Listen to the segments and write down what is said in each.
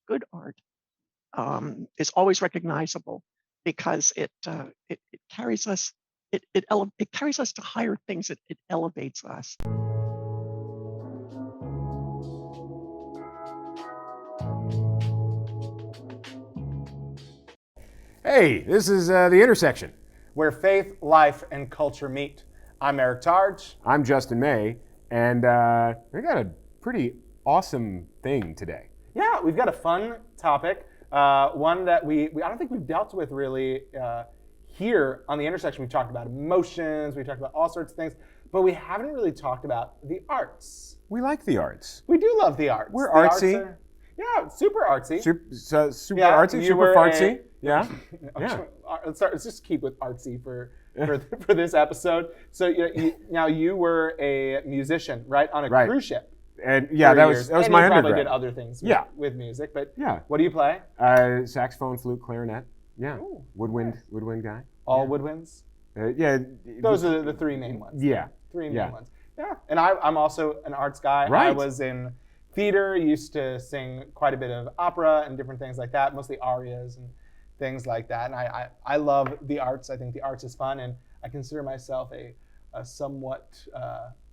good art is always recognizable because it carries us. It carries us to higher things. It elevates us. Hey, this is The Intersection, where faith, life, and culture meet. I'm Eric Targe. I'm Justin May, and we got a pretty awesome thing today. Yeah, we've got a fun topic, one that I don't think we've dealt with really here on The Intersection. We've talked about emotions, we've talked about all sorts of things, but we haven't really talked about the arts. We like the arts. We do love the arts. We're the artsy. Arts yeah, super artsy. Super Yeah, artsy, super fartsy. Yeah. Yeah. Let's just keep with artsy for this episode. So you were a musician, right, on a cruise ship. And yeah, that was and my you undergrad. Probably did other things with music, but yeah. What do you play? Saxophone, flute, clarinet. Yeah. Ooh, woodwind, nice. woodwind guy. All woodwinds? Yeah. Those are the three main ones. Yeah. Three main ones. Yeah. And I'm also an arts guy. Right. I was in theater, used to sing quite a bit of opera and different things like that, mostly arias and things like that. And I love the arts. I think the arts is fun, and I consider myself a somewhat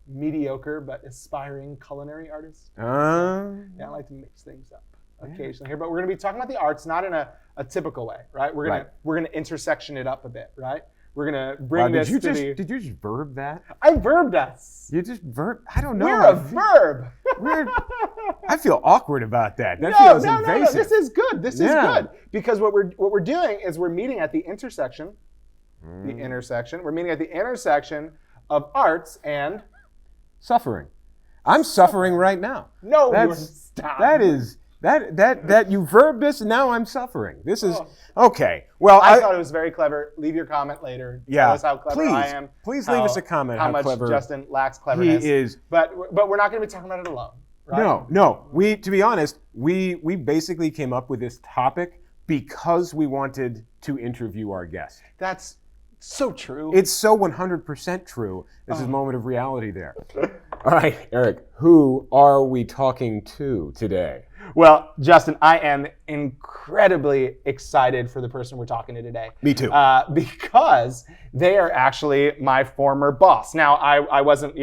mediocre but aspiring culinary artist. Yeah, I like to mix things up occasionally here, but we're going to be talking about the arts, not in a typical way, right? We're gonna intersection it up a bit, right? We're gonna bring this to the. Did you just verb that? I verbed us. You just verb? I don't know. We're a verb. I feel awkward about that. That feels invasive. No. This is good. This is good because what we're doing is we're meeting at the intersection. The intersection. We're meeting at the intersection of arts and suffering. I'm suffering right now. No, stop. That you verbed this, and now I'm suffering. This is okay. Well, I thought it was very clever. Leave your comment later. Yeah, tell us how clever I am. Please leave us a comment. How much clever Justin lacks cleverness. He is. But we're not going to be talking about it alone. Right? No. To be honest, we basically came up with this topic because we wanted to interview our guest. That's so true. It's so 100% true. This is a moment of reality there. All right, Eric, who are we talking to today? Well, Justin, I am incredibly excited for the person we're talking to today. Me too. Because they are actually my former boss. Now, I wasn't,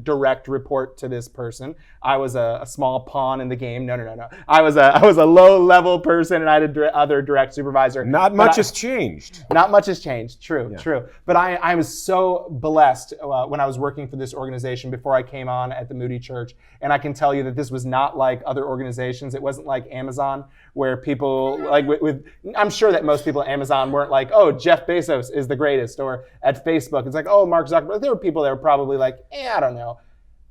direct report to this person. I was a small pawn in the game. No. I was a low-level person, and I had other direct supervisor. Not much has changed. Not much has changed. True. But I was so blessed when I was working for this organization before I came on at the Moody Church, and I can tell you that this was not like other organizations. It wasn't like Amazon, where people I'm sure that most people at Amazon weren't like, oh, Jeff Bezos is the greatest, or at Facebook, it's like, oh, Mark Zuckerberg. There were people that were probably like, I don't know.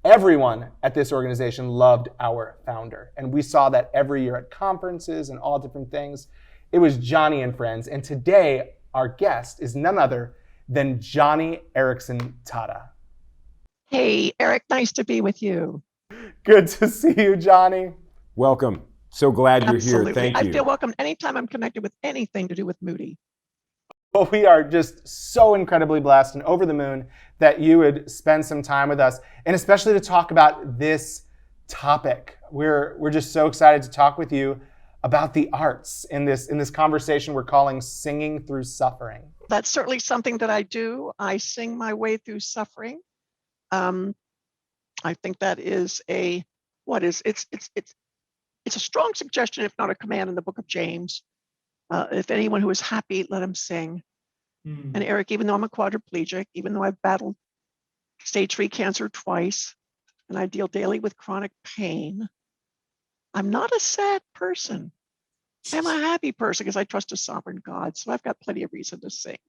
Everyone at this organization loved our founder, and we saw that every year at conferences and all different things. It was Joni and Friends, and today our guest is none other than Joni Eareckson Tada. Hey, Eric, nice to be with you. Good to see you, Joni. Welcome. So glad you're Absolutely. here. Thank you. I feel welcome anytime I'm connected with anything to do with Moody. Well, we are just so incredibly blessed and over the moon that you would spend some time with us, and especially to talk about this topic. We're just so excited to talk with you about the arts in this conversation we're calling Singing Through Suffering. That's certainly something that I do. I sing my way through suffering. I think that is it's a strong suggestion, if not a command, in the book of James. If anyone who is happy, let him sing. And Eric, even though I'm a quadriplegic, even though I've battled stage 3 cancer twice, and I deal daily with chronic pain, I'm not a sad person. I'm a happy person because I trust a sovereign God. So I've got plenty of reason to sing.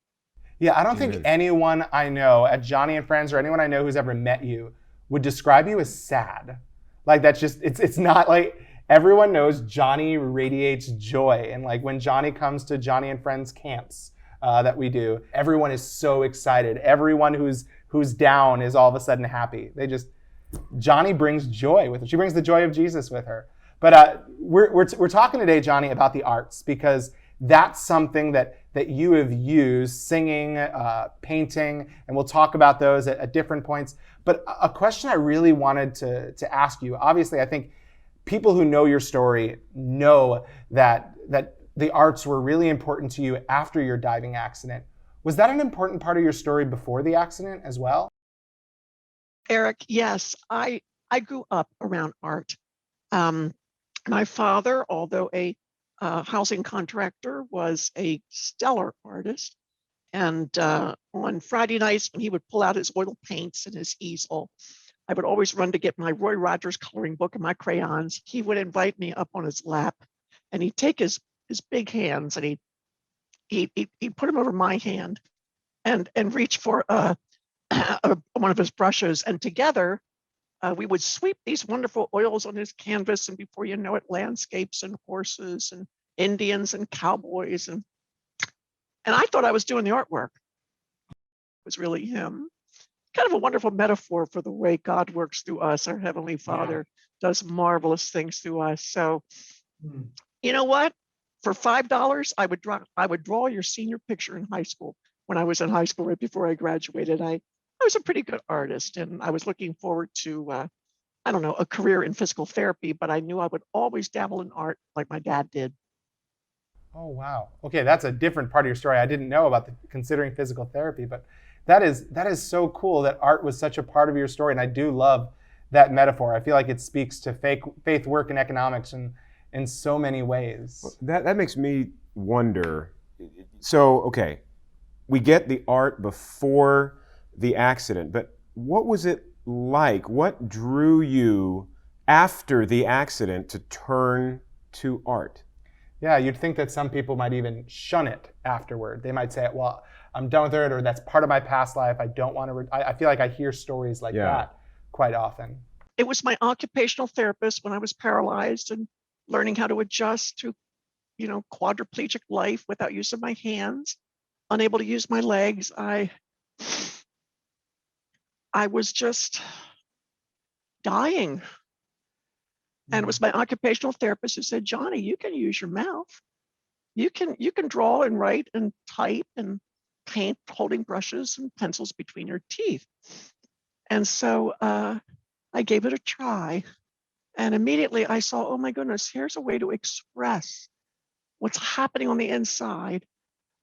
Yeah, I don't think anyone I know at Joni and Friends, or anyone I know who's ever met you, would describe you as sad. Like, that's just, it's not like, everyone knows Joni radiates joy. And like when Joni comes to Joni and Friends camps that we do, everyone is so excited. Everyone who's down is all of a sudden happy. Joni brings joy with her. She brings the joy of Jesus with her. But we're talking today, Joni, about the arts, because that's something that you have used, singing, painting, and we'll talk about those at different points. But a question I really wanted to ask you, obviously I think people who know your story know that the arts were really important to you after your diving accident. Was that an important part of your story before the accident as well? Eric, yes, I grew up around art. My father, although a housing contractor, was a stellar artist. And on Friday nights, when he would pull out his oil paints and his easel, I would always run to get my Roy Rogers coloring book and my crayons. He would invite me up on his lap, and he'd take his big hands and he'd put them over my hand and reach for one of his brushes. And together, we would sweep these wonderful oils on his canvas, and before you know it, landscapes and horses and Indians and cowboys. And I thought I was doing the artwork. It was really him. Kind of a wonderful metaphor for the way God works through us. Our Heavenly Father does marvelous things through us. So, you know what? For $5, I would draw your senior picture in high school. When I was in high school, right before I graduated, I was a pretty good artist, and I was looking forward to, a career in physical therapy, but I knew I would always dabble in art like my dad did. Oh, wow. Okay, that's a different part of your story. I didn't know about considering physical therapy, but that is so cool that art was such a part of your story, and I do love that metaphor. I feel like it speaks to faith, work, and economics in so many ways. That makes me wonder. So, okay, we get the art before the accident, but what was it like? What drew you after the accident to turn to art? Yeah, you'd think that some people might even shun it afterward. They might say, well, I'm done with it, or that's part of my past life. I don't want to. I feel like I hear stories like that quite often. It was my occupational therapist when I was paralyzed and learning how to adjust to, quadriplegic life without use of my hands, unable to use my legs. I was just dying. And it was my occupational therapist who said, Joni, you can use your mouth. You can draw and write and type and paint holding brushes and pencils between your teeth. And so I gave it a try. And immediately I saw, oh my goodness, here's a way to express what's happening on the inside.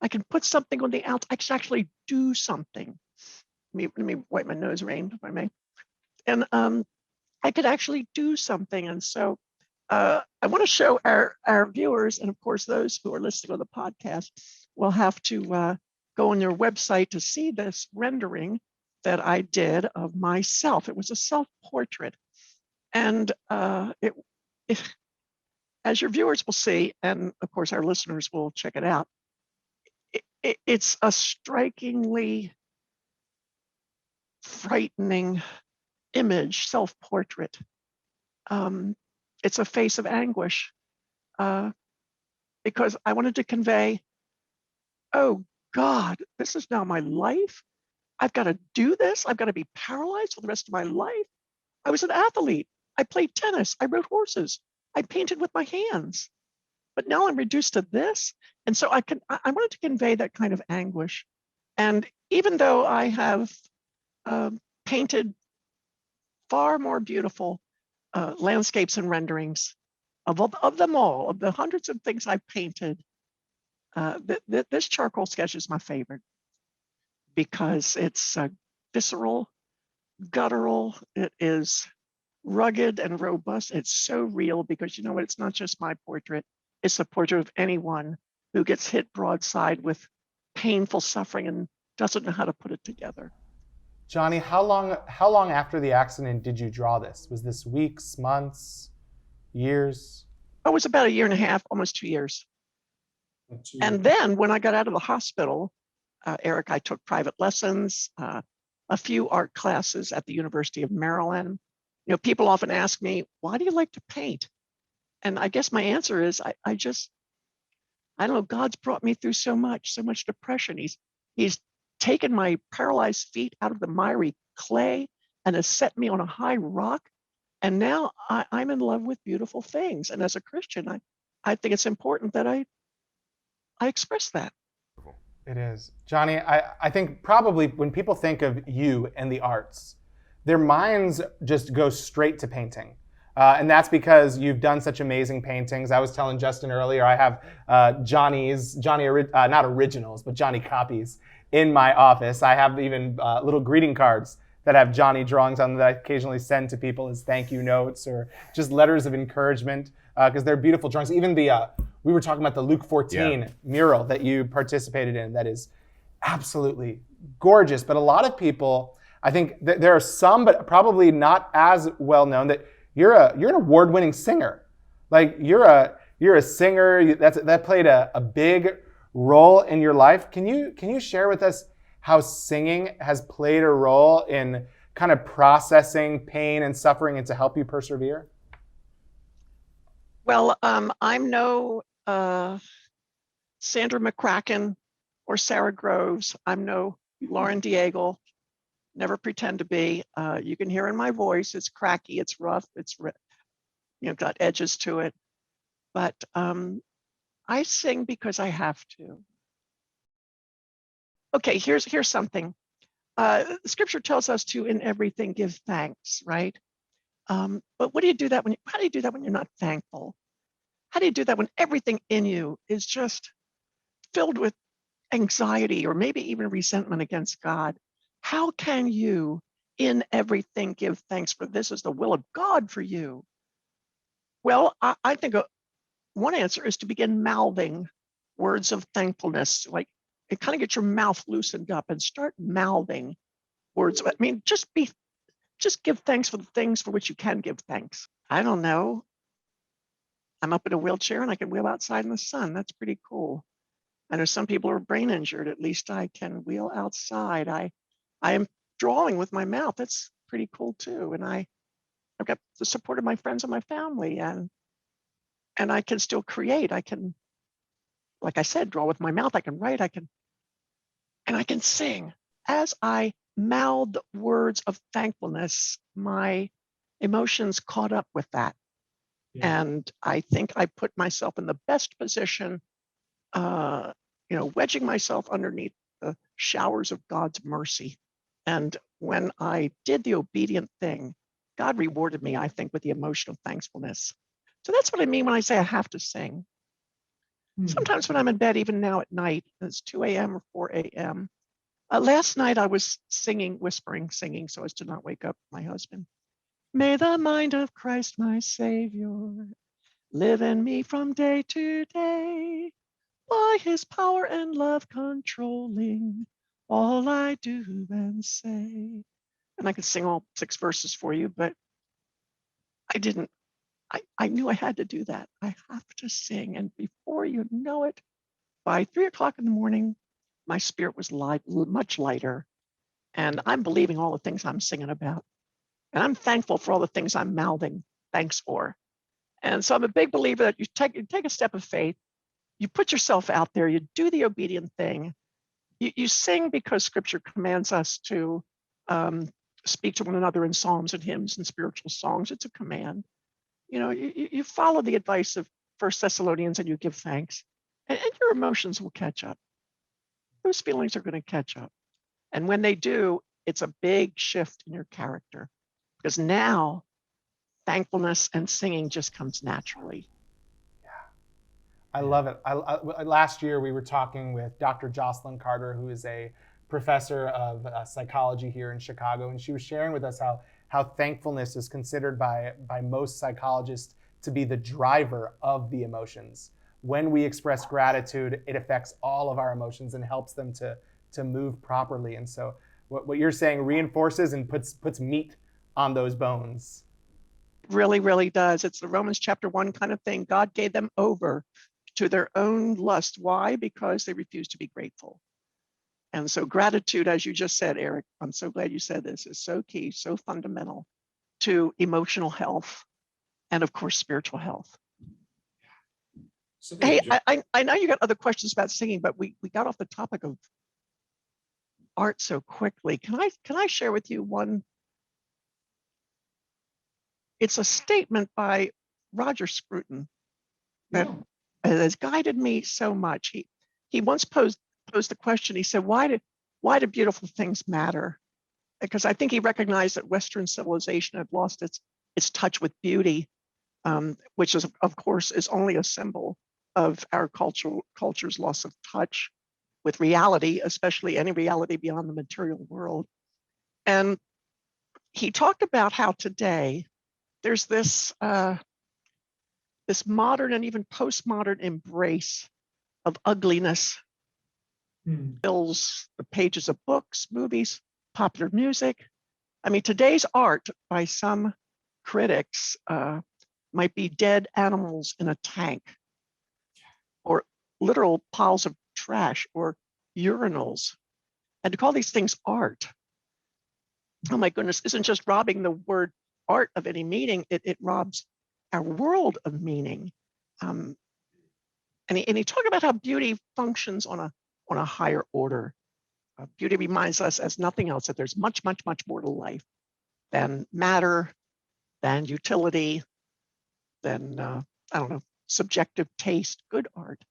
I can put something on the outside. I can actually do something. Let me wipe my nose, Rain, if I may. And I could actually do something. And so I want to show our viewers, and of course, those who are listening on the podcast will have to go on their website to see this rendering that I did of myself. It was a self-portrait. And as your viewers will see, and of course, our listeners will check it out, it's a strikingly frightening image, self-portrait. It's a face of anguish because I wanted to convey, oh God, this is now my life. I've got to do this. I've got to be paralyzed for the rest of my life. I was an athlete. I played tennis. I rode horses. I painted with my hands. But now I'm reduced to this. And so I wanted to convey that kind of anguish. And even though I have painted far more beautiful landscapes and renderings of them all, of the hundreds of things I've painted, this charcoal sketch is my favorite because it's visceral, guttural. It is rugged and robust. It's so real because you know what? It's not just my portrait. It's the portrait of anyone who gets hit broadside with painful suffering and doesn't know how to put it together. Joni, how long after the accident did you draw this? Was this weeks, months, years? It was about 1.5 years, almost 2 years. And then when I got out of the hospital, Eric, I took private lessons, a few art classes at the University of Maryland. You know, people often ask me, why do you like to paint? And I guess my answer is, I don't know, God's brought me through so much depression. He's taken my paralyzed feet out of the miry clay and has set me on a high rock. And now I'm in love with beautiful things. And as a Christian, I think it's important that I express that. It is. Joni, I think probably when people think of you and the arts, their minds just go straight to painting. And that's because you've done such amazing paintings. I was telling Justin earlier, I have not originals, but Joni copies in my office. I have even little greeting cards that have Joni drawings on them that I occasionally send to people as thank you notes or just letters of encouragement, because they're beautiful drawings. Even we were talking about the Luke 14 mural that you participated in that is absolutely gorgeous. But a lot of people, I think there are some, but probably not as well known, that you're an award-winning singer. Like you're a singer that played a big role in your life. Can you share with us how singing has played a role in kind of processing pain and suffering and to help you persevere? Well, I'm no Sandra McCracken or Sarah Groves. I'm no Lauren Daigle. Never pretend to be. You can hear in my voice, it's cracky, it's rough, it's got edges to it. But I sing because I have to. Okay, here's something. Scripture tells us to in everything give thanks, right? But how do you do that when you're not thankful? How do you do that when everything in you is just filled with anxiety or maybe even resentment against God? How can you in everything give thanks, for this is the will of God for you? Well, I think one answer is to begin mouthing words of thankfulness, like it kind of get your mouth loosened up and start mouthing words. I mean, just give thanks for the things for which you can give thanks. I don't know. I'm up in a wheelchair and I can wheel outside in the sun. That's pretty cool. I know some people are brain injured. At least I can wheel outside. I am drawing with my mouth. That's pretty cool too. And I've got the support of my friends and my family, and I can still create. I can, like I said, draw with my mouth. I can write. I can sing. As I mouth words of thankfulness, my emotions caught up with that. Yeah. And I think I put myself in the best position, wedging myself underneath the showers of God's mercy. And when I did the obedient thing, God rewarded me, I think, with the emotional thankfulness. So that's what I mean when I say I have to sing. Sometimes when I'm in bed, even now at night, it's 2 a.m. or 4 a.m. Last night I was singing so as to not wake up my husband. May the mind of Christ my Savior live in me from day to day, by his power and love controlling all I do and say. And I could sing all 6 verses for you, but I didn't. I knew I had to do that. I have to sing. And before you know it, by 3 o'clock in the morning, my spirit was much lighter. And I'm believing all the things I'm singing about. And I'm thankful for all the things I'm mouthing thanks for. And so I'm a big believer that you take a step of faith, you put yourself out there, you do the obedient thing. You sing because Scripture commands us to speak to one another in psalms and hymns and spiritual songs. It's a command. You follow the advice of 1 Thessalonians and you give thanks, and your emotions will catch up. Those feelings are going to catch up. And when they do, it's a big shift in your character, because now thankfulness and singing just comes naturally. I love it. Last year, we were talking with Dr. Jocelyn Carter, who is a professor of psychology here in Chicago, and she was sharing with us how thankfulness is considered by most psychologists to be the driver of the emotions. When we express gratitude, it affects all of our emotions and helps them to move properly. And so what you're saying reinforces and puts meat on those bones. Really, really does. It's the Romans chapter 1 kind of thing. God gave them over to their own lust. Why? Because they refused to be grateful. And so gratitude, as you just said, Eric, I'm so glad you said this, is so key, so fundamental to emotional health and, of course, spiritual health. Hey, I know you got other questions about singing, but we got off the topic of art so quickly. Can I share with you one? It's a statement by Roger Scruton that has guided me so much. He once posed the question. He said, why do beautiful things matter? Because I think he recognized that Western civilization had lost its its touch with beauty, which is, of course, is only a symbol of our culture's loss of touch with reality, especially any reality beyond the material world. And he talked about how today there's this this modern and even postmodern embrace of ugliness fills the pages of books, movies, popular music. I mean, today's art by some critics might be dead animals in a tank, or literal piles of trash, or urinals. And to call these things art, oh my goodness, isn't just robbing the word art of any meaning, it robs our world of meaning. And he talked about how beauty functions on a higher order. Beauty reminds us, as nothing else, that there's much, much, much more to life than matter, than utility, than, I don't know, subjective taste. Good art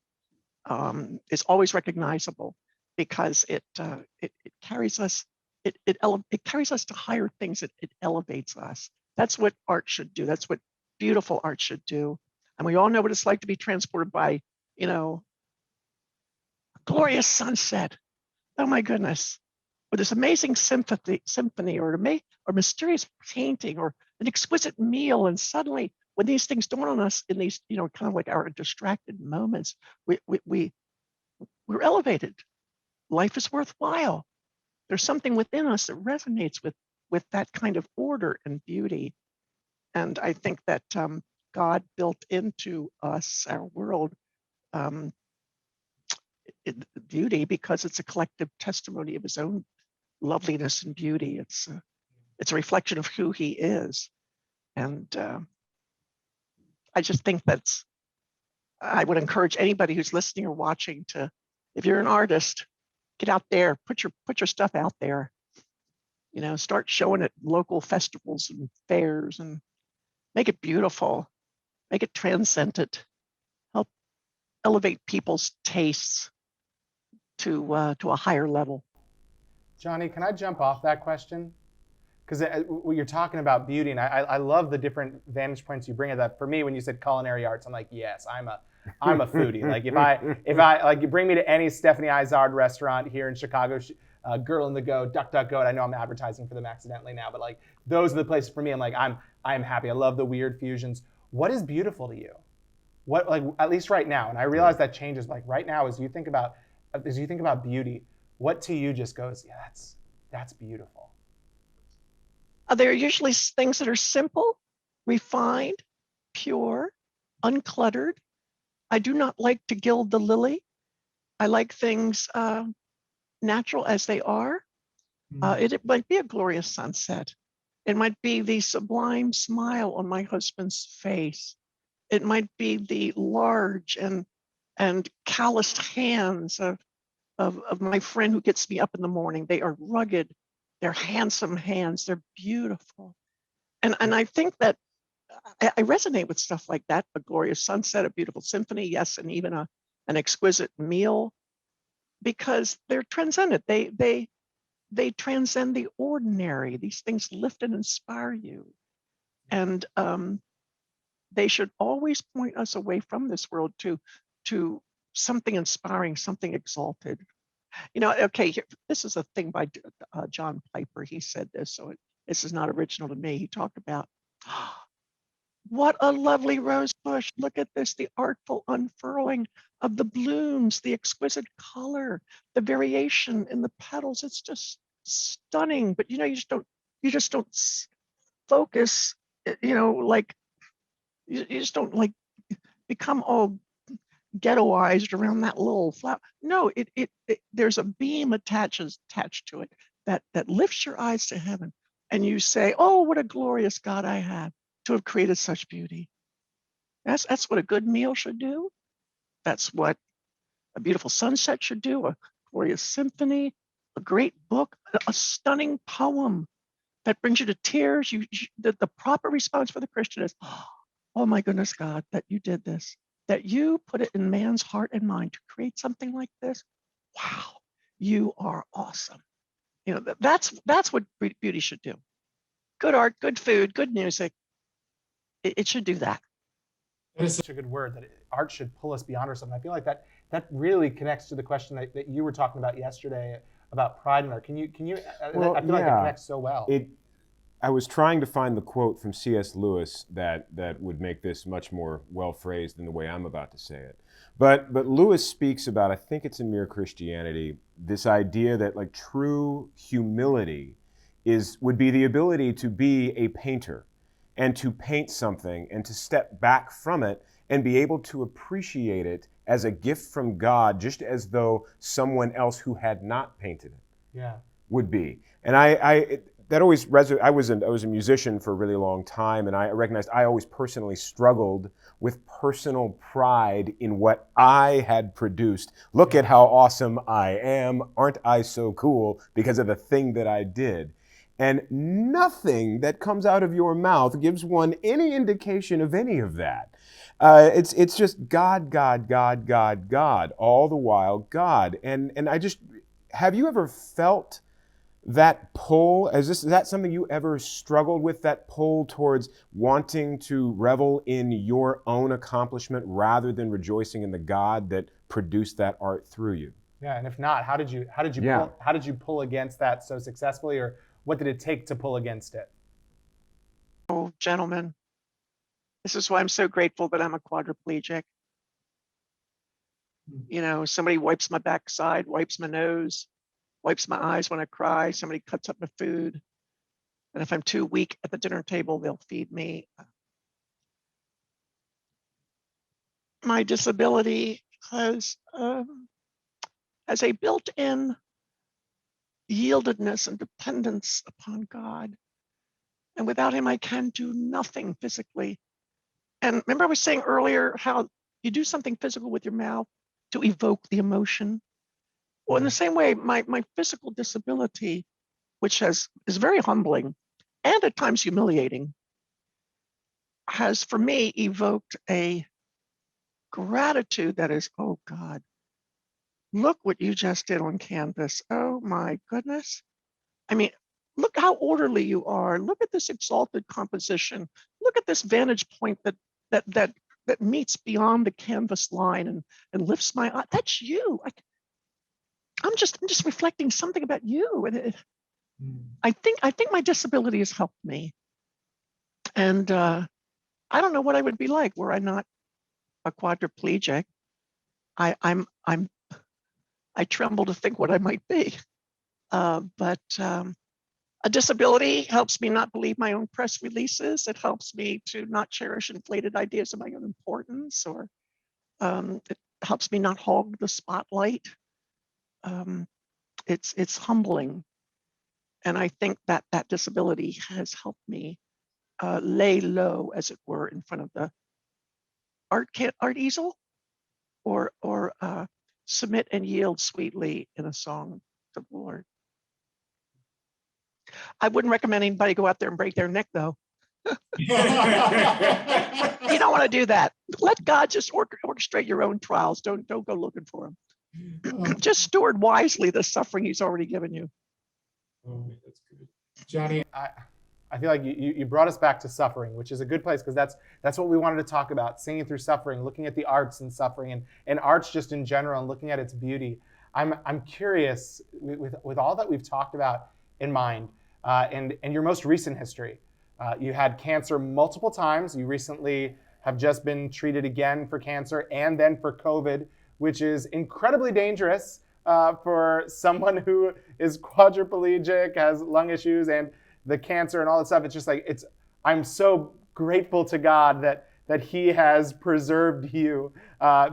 is always recognizable because it carries us, it carries us to higher things. It elevates us. That's what art should do. That's what beautiful art should do. And we all know what it's like to be transported by, you know, a glorious sunset. Oh my goodness. Or this amazing symphony or mysterious painting or an exquisite meal. And suddenly when these things dawn on us in these, you know, kind of like our distracted moments, we're elevated. Life is worthwhile. There's something within us that resonates with that kind of order and beauty. And I think that God built into us, our world, beauty, because it's a collective testimony of his own loveliness and beauty. It's a reflection of who he is. And I just think I would encourage anybody who's listening or watching to, if you're an artist, get out there, put your stuff out there, you know, start showing at local festivals and fairs and make it beautiful, make it transcendent, help elevate people's tastes to a higher level. Joni, can I jump off that question? Because when you're talking about beauty, and I love the different vantage points you bring at that. For me, when you said culinary arts, I'm like, yes, I'm a foodie. Like if I like, you bring me to any Stephanie Izard restaurant here in Chicago, Girl in the Go, Duck Duck Go. And I know I'm advertising for them accidentally now, but like those are the places for me. I'm like, I'm happy. I love the weird fusions. What is beautiful to you? What, like, at least right now, and I realize that changes. Like right now, as you think about beauty, what to you just goes, yeah, that's beautiful. There are usually things that are simple, refined, pure, uncluttered. I do not like to gild the lily. I like things natural as they are. It might be a glorious sunset. It might be the sublime smile on my husband's face. It might be the large and calloused hands of my friend who gets me up in the morning. They are rugged. They're handsome hands. They're beautiful. And I think that I resonate with stuff like that, a glorious sunset, a beautiful symphony, yes, and even an exquisite meal, because they're transcendent. They transcend the ordinary. These things lift and inspire you. And they should always point us away from this world to something inspiring, something exalted. You know, okay, this is a thing by John Piper. He said this, so this is not original to me. He talked about, what a lovely rose bush. Look at this, the artful unfurling of the blooms, the exquisite color, the variation in the petals. It's just stunning. But you know, you just don't focus, you know, like you just don't like become all ghettoized around that little flower. No, it there's a beam attached to it that lifts your eyes to heaven, and you say, "Oh, what a glorious God I have to have created such beauty." That's what a good meal should do. That's what a beautiful sunset should do. A glorious symphony, a great book, a stunning poem that brings you to tears. The proper response for the Christian is, "Oh my goodness, God, that you did this." That you put it in man's heart and mind to create something like this. Wow, you are awesome. You know, that's what beauty should do. Good art, good food, good music, it should do that. That is such a good word, that art should pull us beyond ourselves. I feel like that really connects to the question that you were talking about yesterday about pride in art. Can you? Well, I feel like it connects so well. I was trying to find the quote from C.S. Lewis that would make this much more well phrased than the way I'm about to say it. But Lewis speaks about, I think it's in Mere Christianity, this idea that like true humility would be the ability to be a painter and to paint something and to step back from it and be able to appreciate it as a gift from God, just as though someone else who had not painted it would be. And that always resonated. I was a musician for a really long time, and I recognized I always personally struggled with personal pride in what I had produced. Look at how awesome I am. Aren't I so cool because of the thing that I did? And nothing that comes out of your mouth gives one any indication of any of that. It's just God, God, God, God, God, all the while God. And have you ever felt that pull? Is that something you ever struggled with, that pull towards wanting to revel in your own accomplishment rather than rejoicing in the God that produced that art through you? Yeah, and if not, how did you pull against that so successfully, or what did it take to pull against it? Oh, gentlemen, this is why I'm so grateful that I'm a quadriplegic. You know, somebody wipes my backside, wipes my nose, wipes my eyes when I cry. Somebody cuts up my food. And if I'm too weak at the dinner table, they'll feed me. My disability has a built-in yieldedness and dependence upon God. And without him, I can do nothing physically. And remember I was saying earlier how you do something physical with your mouth to evoke the emotion. Well, in the same way, my physical disability, which is very humbling and at times humiliating, has for me evoked a gratitude that is, oh God, look what you just did on canvas. Oh my goodness. I mean, look how orderly you are. Look at this exalted composition. Look at this vantage point that meets beyond the canvas line and lifts my eye. That's you. I'm just reflecting something about you. And I think my disability has helped me. And I don't know what I would be like were I not a quadriplegic. I tremble to think what I might be. But a disability helps me not believe my own press releases. It helps me to not cherish inflated ideas of my own importance, or it helps me not hog the spotlight. It's humbling. And I think that disability has helped me lay low, as it were, in front of the art easel, or submit and yield sweetly in a song to the Lord. I wouldn't recommend anybody go out there and break their neck, though. You don't want to do that. Let God just orchestrate your own trials. Don't go looking for him. Just steward wisely the suffering he's already given you. Oh, that's good. Joni, I feel like you brought us back to suffering, which is a good place, because that's what we wanted to talk about: singing through suffering, looking at the arts in suffering, and arts just in general, and looking at its beauty. I'm curious, with all that we've talked about in mind, and your most recent history. You had cancer multiple times. You recently have just been treated again for cancer and then for COVID, which is incredibly dangerous for someone who is quadriplegic, has lung issues, and the cancer and all that stuff. It's just like, I'm so grateful to God that he has preserved you,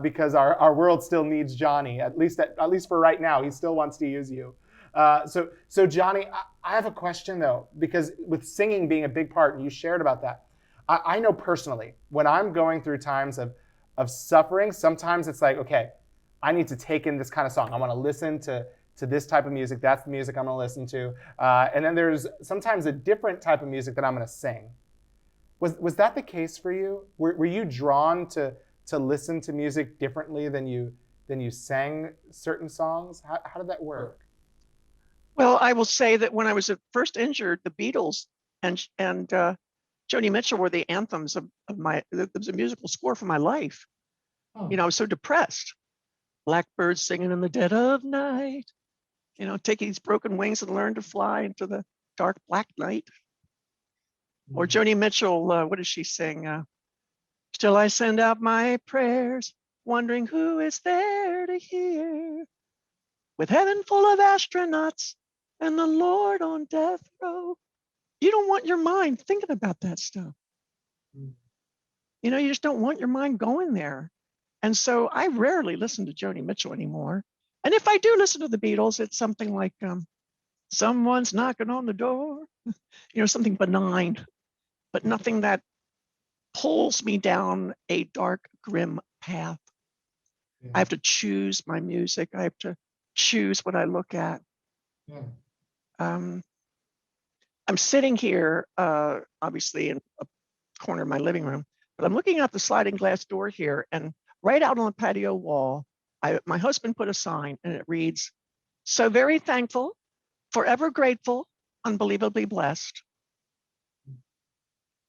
because our world still needs Joni, at least for right now. He still wants to use you. So Joni, I have a question though, because with singing being a big part, and you shared about that, I know personally, when I'm going through times of suffering, sometimes it's like, okay, I need to take in this kind of song. I want to listen to this type of music. That's the music I'm going to listen to. And then there's sometimes a different type of music that I'm going to sing. Was that the case for you? Were you drawn to listen to music differently than you sang certain songs? How did that work? Well, I will say that when I was first injured, the Beatles and Joni Mitchell were the anthems of my, there was a musical score for my life. Oh, You know, I was so depressed. Blackbirds singing in the dead of night, you know, take these broken wings and learn to fly into the dark black night. Or Joni Mitchell, what does she sing? Still I send out my prayers, wondering who is there to hear. With heaven full of astronauts and the Lord on death row. You don't want your mind thinking about that stuff. You know, you just don't want your mind going there. And so I rarely listen to Joni Mitchell anymore. And if I do listen to the Beatles, it's something like someone's knocking on the door, you know, something benign, but nothing that pulls me down a dark, grim path. yeah, I have to choose my music. I have to choose what I look at. yeah. I'm sitting here, obviously in a corner of my living room, but I'm looking out the sliding glass door here, and right out on the patio wall, my husband put a sign, and it reads, "So very thankful, forever grateful, unbelievably blessed."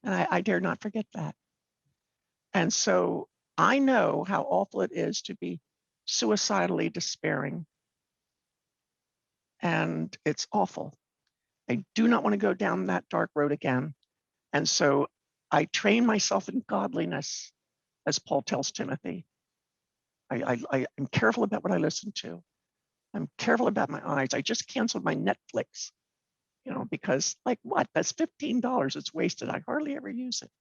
And I dare not forget that. And so I know how awful it is to be suicidally despairing. And it's awful. I do not want to go down that dark road again. And so I train myself in godliness, as Paul tells Timothy. I'm careful about what I listen to. I'm careful about my eyes. I just canceled my Netflix, you know, because like what? That's $15. It's wasted. I hardly ever use it.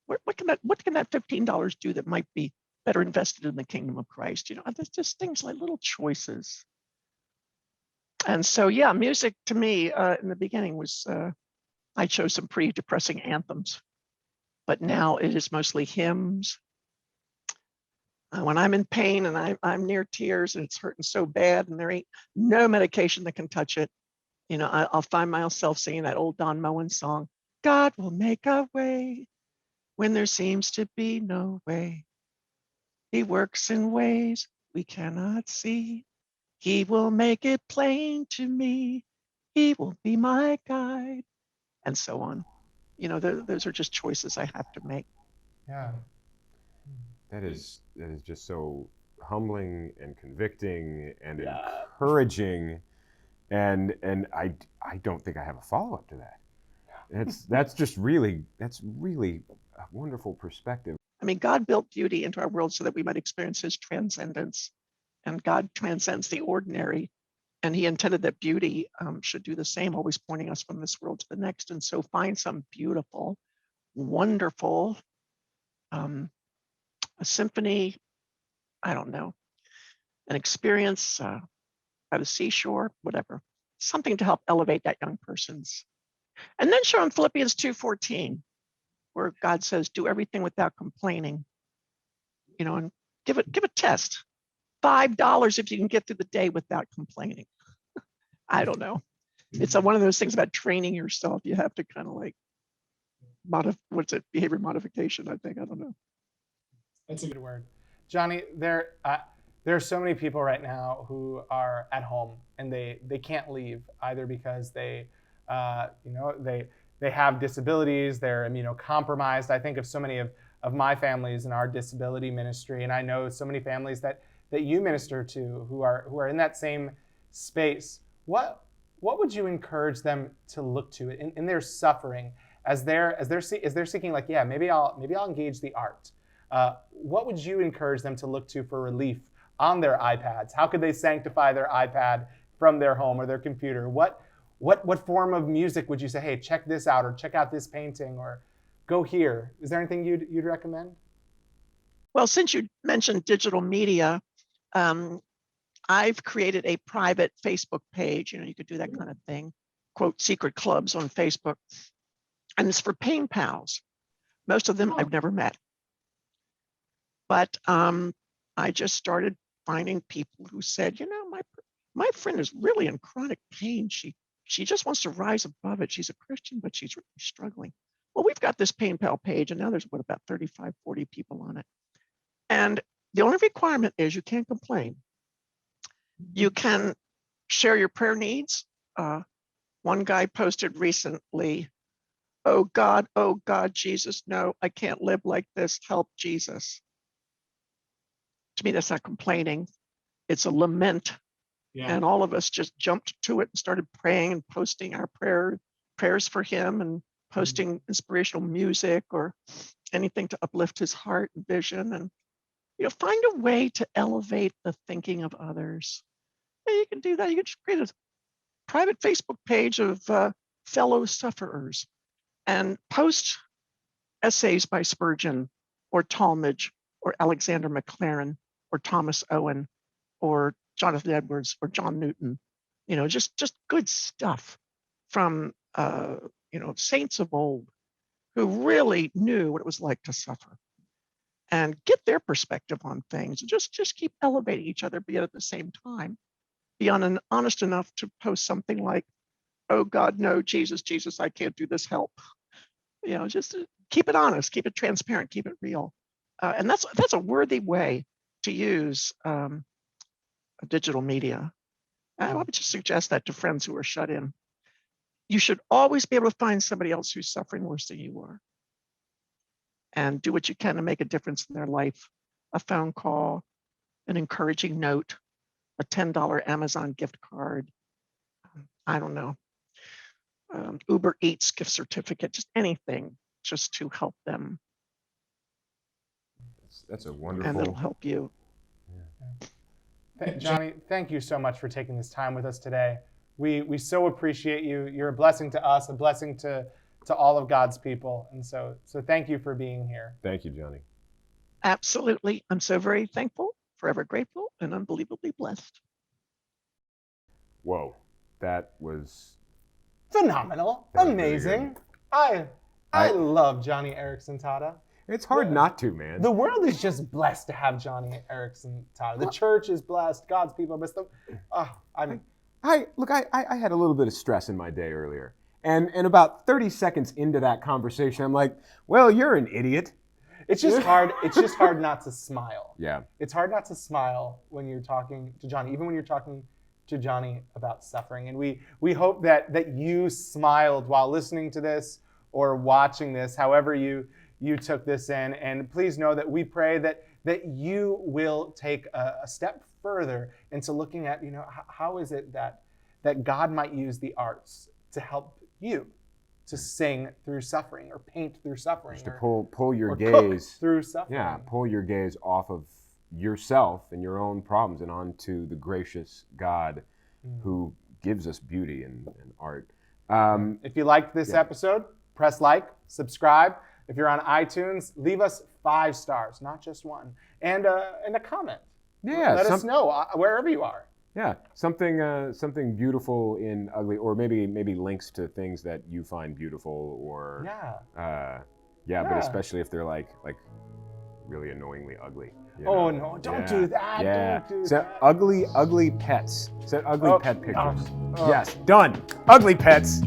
What can that $15 do that might be better invested in the kingdom of Christ? You know, there's just things like little choices. And so, yeah, music to me in the beginning was, I chose some pretty depressing anthems, but now it is mostly hymns. When I'm in pain and I'm near tears and it's hurting so bad and there ain't no medication that can touch it, you know, I'll find myself singing that old Don Moen song, "God will make a way when there seems to be no way. He works in ways we cannot see. He will make it plain to me. He will be my guide," and so on. You know, those are just choices I have to make. Yeah. That is just so humbling and convicting and encouraging, and I don't think I have a follow up to that. That's really a wonderful perspective. I mean, God built beauty into our world so that we might experience his transcendence, and God transcends the ordinary, and he intended that beauty should do the same, always pointing us from this world to the next. And so find some beautiful, wonderful, a symphony, I don't know, an experience by the seashore, whatever, something to help elevate that young person's. And then show them Philippians 2:14, where God says, "Do everything without complaining," you know, and give a test. $5 if you can get through the day without complaining. I don't know. It's one of those things about training yourself. You have to kind of like behavior modification, I think. I don't know. That's a good word. Joni, there are so many people right now who are at home and they can't leave either because they have disabilities, they're immunocompromised. I think of so many of my families in our disability ministry, and I know so many families that you minister to who are in that same space. What would you encourage them to look to in their suffering as they're seeking, like, yeah, maybe I'll engage the art? What would you encourage them to look to for relief on their iPads? How could they sanctify their iPad from their home or their computer? What form of music would you say, hey, check this out, or check out this painting, or go here? Is there anything you'd recommend? Well, since you mentioned digital media, I've created a private Facebook page. You know, you could do that kind of thing, quote, secret clubs on Facebook. And it's for pain pals. Most of them I've never met. But I just started finding people who said, you know, my friend is really in chronic pain. She just wants to rise above it. She's a Christian, but she's really struggling. Well, we've got this pain pal page, and now there's about 35, 40 people on it. And the only requirement is you can't complain. You can share your prayer needs. One guy posted recently, oh God, Jesus, no, I can't live like this. Help, Jesus. To me, that's not complaining. It's a lament. Yeah. And all of us just jumped to it and started praying and posting our prayers for him and posting inspirational music or anything to uplift his heart and vision. And, find a way to elevate the thinking of others. And you can do that. You can just create a private Facebook page of fellow sufferers and post essays by Spurgeon or Talmage or Alexander McLaren or Thomas Owen or Jonathan Edwards or John Newton, just good stuff from, saints of old who really knew what it was like to suffer, and get their perspective on things. Just keep elevating each other, but yet at the same time, be honest enough to post something like, oh God, no, Jesus, I can't do this, help. Just keep it honest, keep it transparent, keep it real. And that's a worthy way to use digital media. I would just suggest that to friends who are shut in. You should always be able to find somebody else who's suffering worse than you are, and do what you can to make a difference in their life. A phone call, an encouraging note, a $10 Amazon gift card, I don't know, Uber Eats gift certificate, just anything just to help them. That's a wonderful. And it'll help you. Joni, thank you so much for taking this time with us today. We so appreciate you. You're a blessing to us, a blessing to all of God's people. And so thank you for being here. Thank you, Joni. Absolutely. I'm so very thankful, forever grateful, and unbelievably blessed. Whoa, that was Phenomenal. That was Amazing. really I love Joni Eareckson Tada. It's hard not to, man. The world is just blessed to have Joni Eareckson Tada. The church is blessed. God's people are blessed. I had a little bit of stress in my day earlier. And about 30 seconds into that conversation, I'm like, well, you're an idiot. It's just hard. It's just hard not to smile. Yeah. It's hard not to smile when you're talking to Joni, even when you're talking to Joni about suffering. And we hope that you smiled while listening to this or watching this, however you took this in. And please know that we pray that you will take a step further into looking at, how is it that God might use the arts to help you to sing through suffering or paint through suffering, Just to pull your or gaze cook through suffering. Yeah, pull your gaze off of yourself and your own problems and onto the gracious God who gives us beauty and art. If you liked this episode, press like, subscribe. If you're on iTunes, leave us 5 stars, not just one, and a comment. Yeah, let us know wherever you are. Yeah, something beautiful in ugly, or maybe links to things that you find beautiful, or but especially if they're like really annoyingly ugly. Oh no! Don't do that. Yeah. Don't do So that. ugly pets. Set ugly pet pictures. Oh. Yes, done. Ugly pets.